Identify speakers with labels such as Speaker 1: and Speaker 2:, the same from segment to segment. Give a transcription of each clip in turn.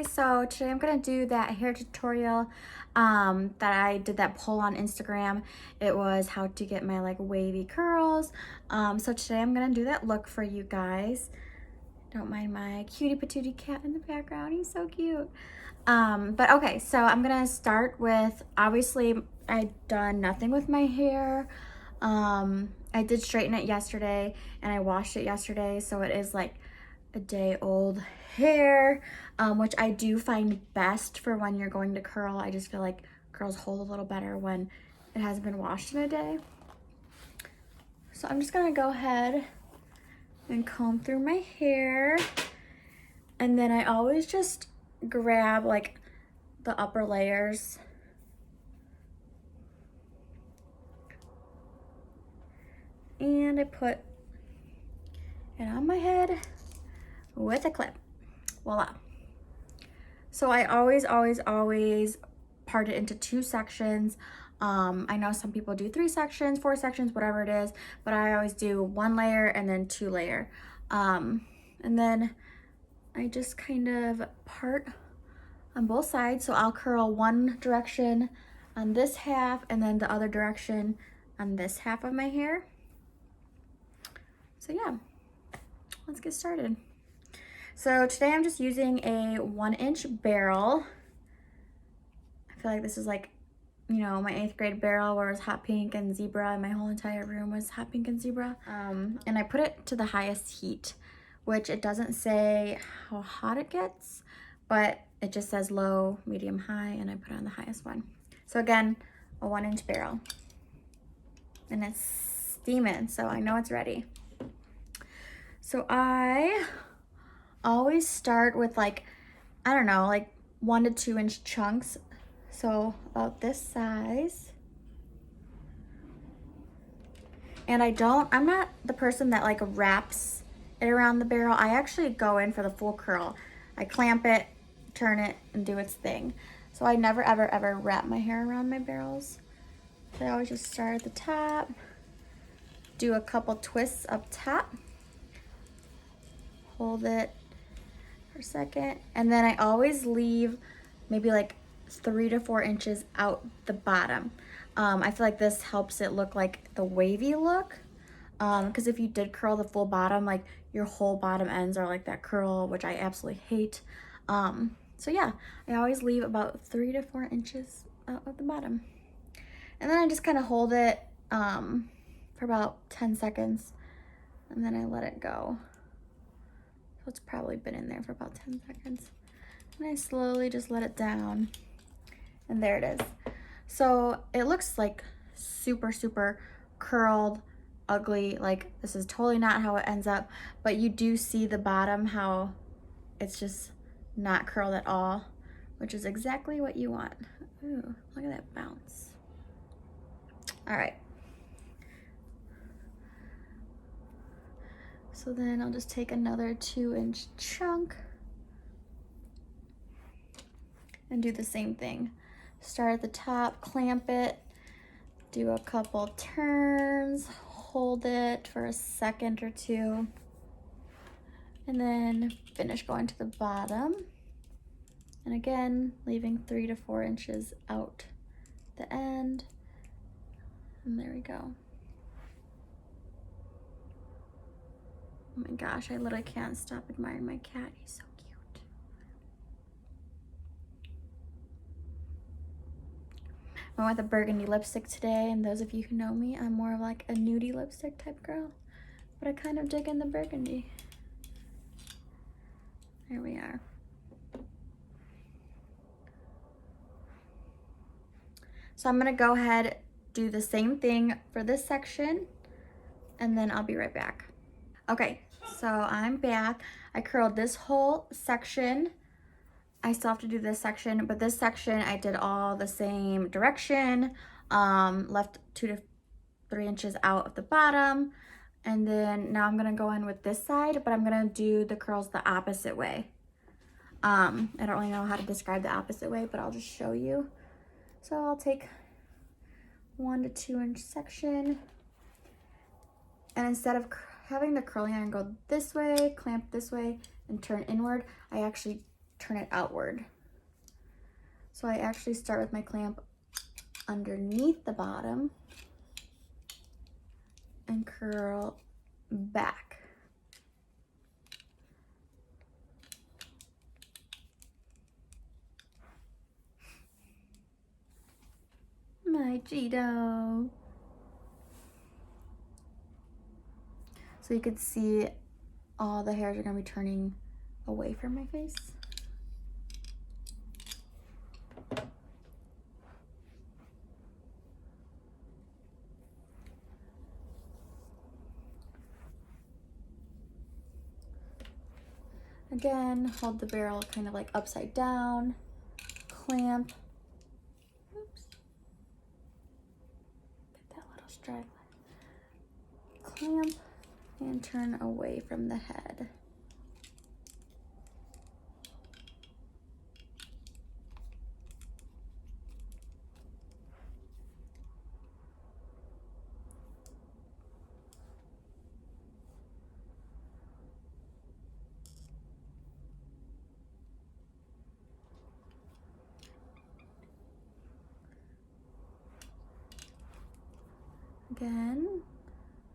Speaker 1: so today I'm gonna do that hair tutorial that I did that poll on Instagram. It was how to get my like wavy curls. So today I'm gonna do that look for you guys. Don't mind my cutie patootie cat in the background, he's so cute. But okay, so I'm gonna start with, obviously I've done nothing with my hair. I did straighten it yesterday and I washed it yesterday, so it is like a day old hair, which I do find best for when you're going to curl. I just feel like curls hold a little better when it hasn't been washed in a day. So I'm just gonna go ahead and comb through my hair, and then I always just grab like the upper layers and I put it on my head with a clip. Voila. So I always part it into 2 sections. I know some people do 3 sections, 4 sections, whatever it is, but I always do 1 layer and then 2 layer. And then I just kind of part on both sides. So I'll curl one direction on this half and then the other direction on this half of my hair. So yeah, let's get started. So today I'm just using a 1-inch barrel. I feel like this is like, you know, my 8th grade barrel where it was hot pink and zebra and my whole entire room was hot pink and zebra. And I put it to the highest heat, which it doesn't say how hot it gets, but it just says low, medium, high, and I put it on the highest one. So again, a 1-inch barrel. And it's steaming, so I know it's ready. So I always start with like, I don't know, like 1 to 2 inch chunks. So about this size. And I'm not the person that like wraps it around the barrel. I actually go in for the full curl. I clamp it, turn it, and do its thing. So I never ever wrap my hair around my barrels. So I always just start at the top, do a couple twists up top, hold it for a second, and then I always leave maybe like 3 to 4 inches out the bottom. I feel like this helps it look like the wavy look, because if you did curl the full bottom, like your whole bottom ends are like that curl, which I absolutely hate. So yeah, I always leave about 3 to 4 inches out of the bottom, and then I just kind of hold it for about 10 seconds, and then I let it go. So it's probably been in there for about 10 seconds. And I slowly just let it down. And there it is. So it looks like super curled, ugly. Like this is totally not how it ends up. But you do see the bottom, how it's just not curled at all, which is exactly what you want. Ooh, look at that bounce. All right. So then I'll just take another 2-inch chunk and do the same thing. Start at the top, clamp it, do a couple turns, hold it for a second or 2, and then finish going to the bottom. And again, leaving 3 to 4 inches out the end. And there we go. Oh my gosh, I literally can't stop admiring my cat. He's so cute. I went with a burgundy lipstick today, and those of you who know me, I'm more of like a nudie lipstick type girl, but I kind of dig in the burgundy. There we are. So I'm gonna go ahead, do the same thing for this section, and then I'll be right back. Okay, so I'm back. I curled this whole section. I still have to do this section, but this section I did all the same direction, left 2 to 3 inches out of the bottom, and then now I'm gonna go in with this side, but I'm gonna do the curls the opposite way. I don't really know how to describe the opposite way, but I'll just show you. So I'll take 1 to 2 inch section, and instead of having the curling iron go this way, clamp this way, and turn inward, I actually turn it outward. So I actually start with my clamp underneath the bottom and curl back. My Cheeto. So you could see all the hairs are gonna be turning away from my face. Again, hold the barrel kind of like upside down, clamp. Oops. Get that little straggler. Clamp and turn away from the head. Again,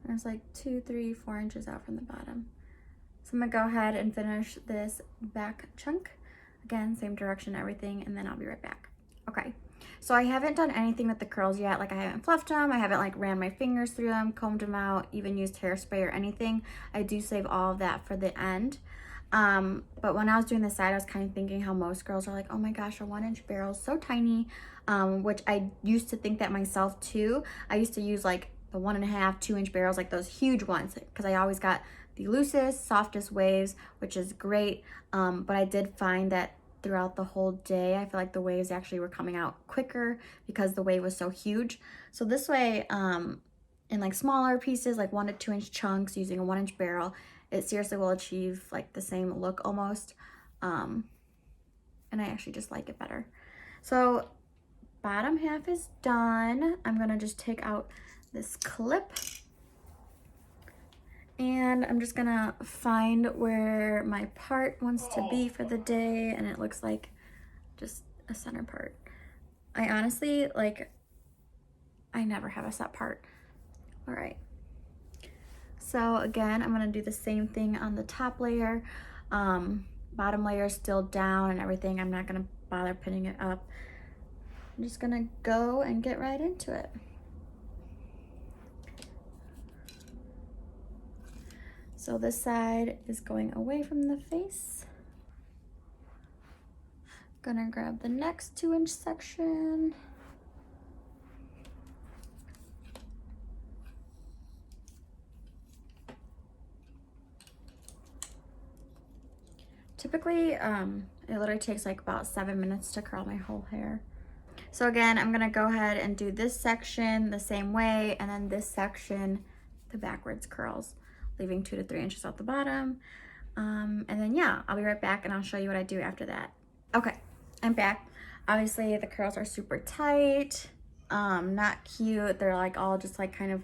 Speaker 1: there's like 2, 3, 4 inches out from the bottom. So I'm gonna go ahead and finish this back chunk. Again, same direction, everything, and then I'll be right back. Okay, so I haven't done anything with the curls yet. Like I haven't fluffed them, I haven't like ran my fingers through them, combed them out, even used hairspray or anything. I do save all of that for the end. But when I was doing the side, I was kind of thinking how most girls are like, oh my gosh, a 1-inch barrel is so tiny, which I used to think that myself too. I used to use like the 1.5, 2-inch barrels, like those huge ones, because I always got the loosest, softest waves, which is great. But I did find that throughout the whole day, I feel like the waves actually were coming out quicker because the wave was so huge. So this way, in like smaller pieces, like 1 to 2 inch chunks using a 1-inch barrel, it seriously will achieve like the same look almost. And I actually just like it better. So bottom half is done. I'm gonna just take out this clip and I'm just gonna find where my part wants to be for the day, and it looks like just a center part. I honestly, like, I never have a set part. All right. So again, I'm gonna do the same thing on the top layer. Bottom layer is still down and everything. I'm not gonna bother pinning it up. I'm just gonna go and get right into it. So this side is going away from the face. Gonna grab the next 2-inch section. Typically, it literally takes like about 7 minutes to curl my whole hair. So again, I'm gonna go ahead and do this section the same way, and then this section, the backwards curls, leaving 2 to 3 inches off the bottom. And then yeah, I'll be right back and I'll show you what I do after that. Okay, I'm back. Obviously the curls are super tight, not cute. They're like all just like kind of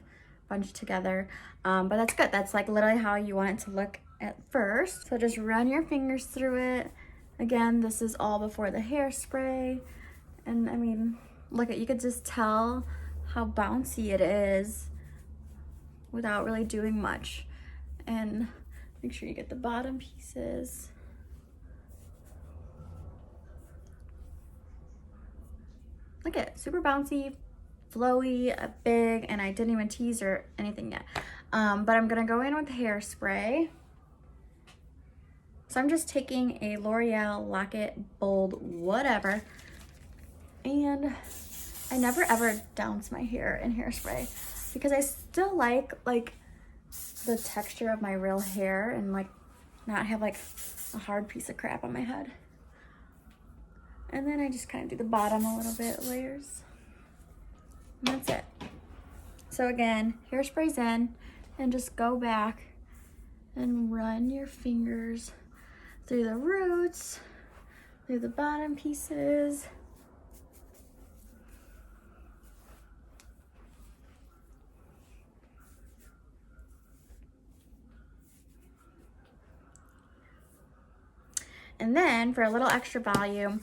Speaker 1: bunched together, but that's good. That's like literally how you want it to look at first. So just run your fingers through it. Again, this is all before the hairspray. And I mean, look at, you could just tell how bouncy it is without really doing much. And make sure you get the bottom pieces. Look at it, super bouncy, flowy, big, and I didn't even tease or anything yet. But I'm gonna go in with hairspray. So I'm just taking a L'Oreal Lock-It Bold whatever, and I never ever douse my hair in hairspray because I still like the texture of my real hair and like not have like a hard piece of crap on my head. And then I just kind of do the bottom a little bit, layers. And that's it. So again, hairspray's in, and just go back and run your fingers through the roots, through the bottom pieces. And then for a little extra volume,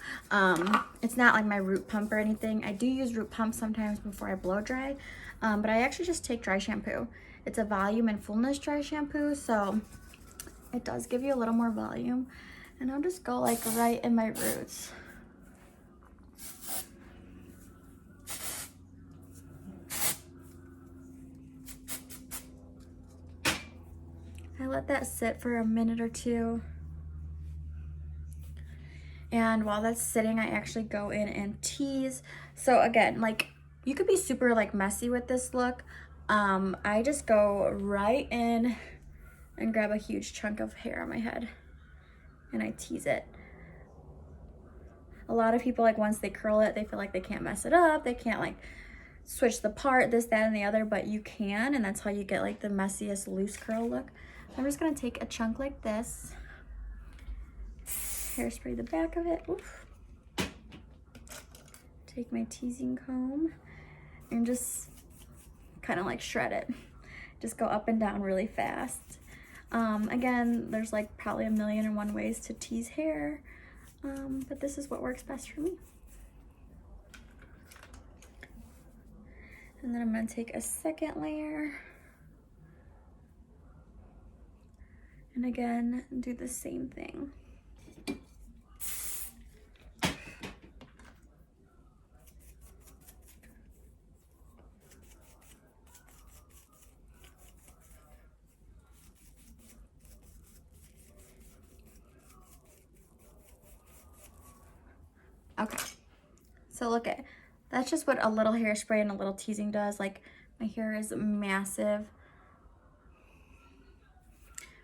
Speaker 1: it's not like my root pump or anything. I do use root pump sometimes before I blow dry, but I actually just take dry shampoo. It's a volume and fullness dry shampoo, so it does give you a little more volume. And I'll just go like right in my roots. I let that sit for a minute or two. And while that's sitting, I actually go in and tease. So again, like you could be super like messy with this look. I just go right in and grab a huge chunk of hair on my head and I tease it. A lot of people, like once they curl it, they feel like they can't mess it up. They can't like switch the part, this, that, and the other, but you can, and that's how you get like the messiest loose curl look. I'm just gonna take a chunk like this, hairspray the back of it, oof. Take my teasing comb and just kind of like shred it. Just go up and down really fast. Again, there's like probably 1,000,001 ways to tease hair, but this is what works best for me. And then I'm gonna take a second layer. And again, do the same thing. Okay, so look at, that's just what a little hairspray and a little teasing does. Like my hair is massive,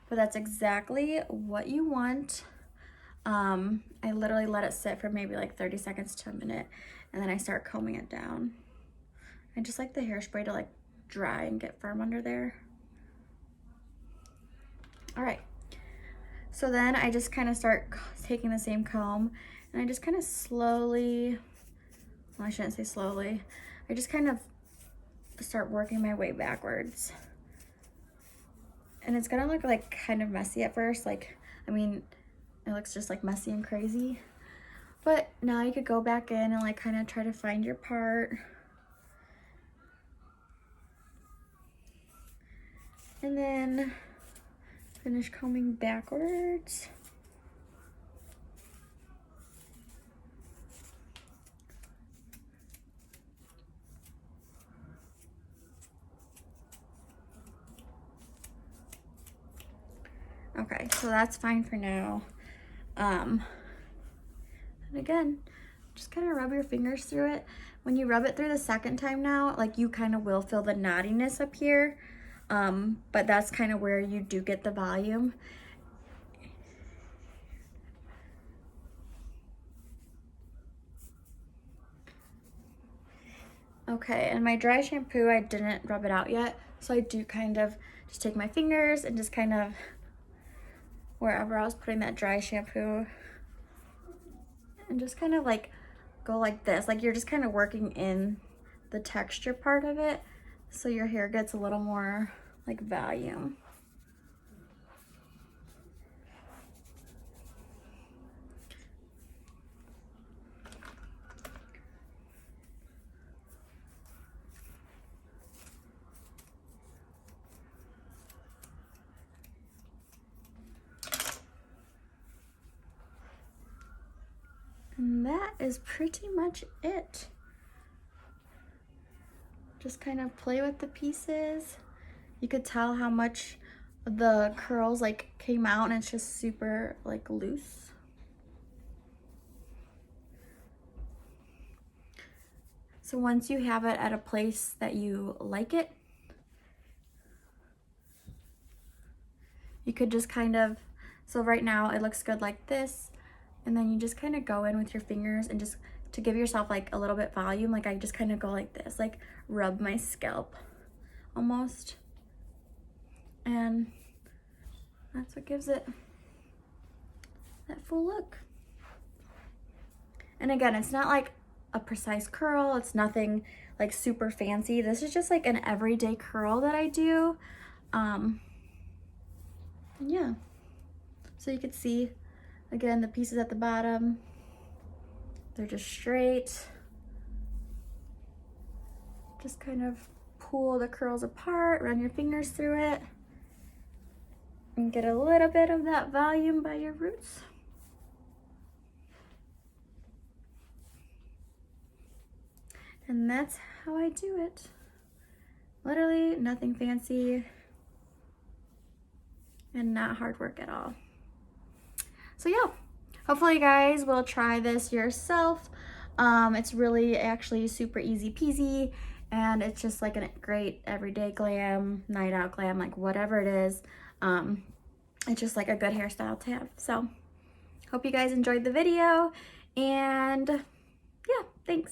Speaker 1: but that's exactly what you want. I literally let it sit for maybe like 30 seconds to a minute, and then I start combing it down. I just like the hairspray to like dry and get firm under there. All right, so then I just kind of start taking the same comb and I just kind of slowly, well, I shouldn't say slowly, I just kind of start working my way backwards. And it's gonna look like kind of messy at first, like, I mean, it looks just like messy and crazy. But now you could go back in and like kind of try to find your part. And then finish combing backwards. Okay, so that's fine for now. And again, just kind of rub your fingers through it. When you rub it through the second time now, like you kind of will feel the knottiness up here. But that's kind of where you do get the volume. Okay, and my dry shampoo, I didn't rub it out yet. So I do kind of just take my fingers and just kind of wherever I was putting that dry shampoo and just kind of like go like this. Like you're just kind of working in the texture part of it so your hair gets a little more like volume. And that is pretty much it. Just kind of play with the pieces. You could tell how much the curls like came out and it's just super like loose. So once you have it at a place that you like it, you could just kind of, so right now it looks good like this, and then you just kind of go in with your fingers and just to give yourself like a little bit volume, like I just kind of go like this, like rub my scalp almost. And that's what gives it that full look. And again, it's not like a precise curl. It's nothing like super fancy. This is just like an everyday curl that I do. Yeah. So you could see Again, the pieces at the bottom, they're just straight. Just kind of pull the curls apart, run your fingers through it, and get a little bit of that volume by your roots. And that's how I do it. Literally nothing fancy and not hard work at all. So yeah, hopefully you guys will try this yourself. It's really actually super easy peasy, and it's just like a great everyday glam, night out glam, like whatever it is. It's just like a good hairstyle to have. So hope you guys enjoyed the video, and yeah, thanks.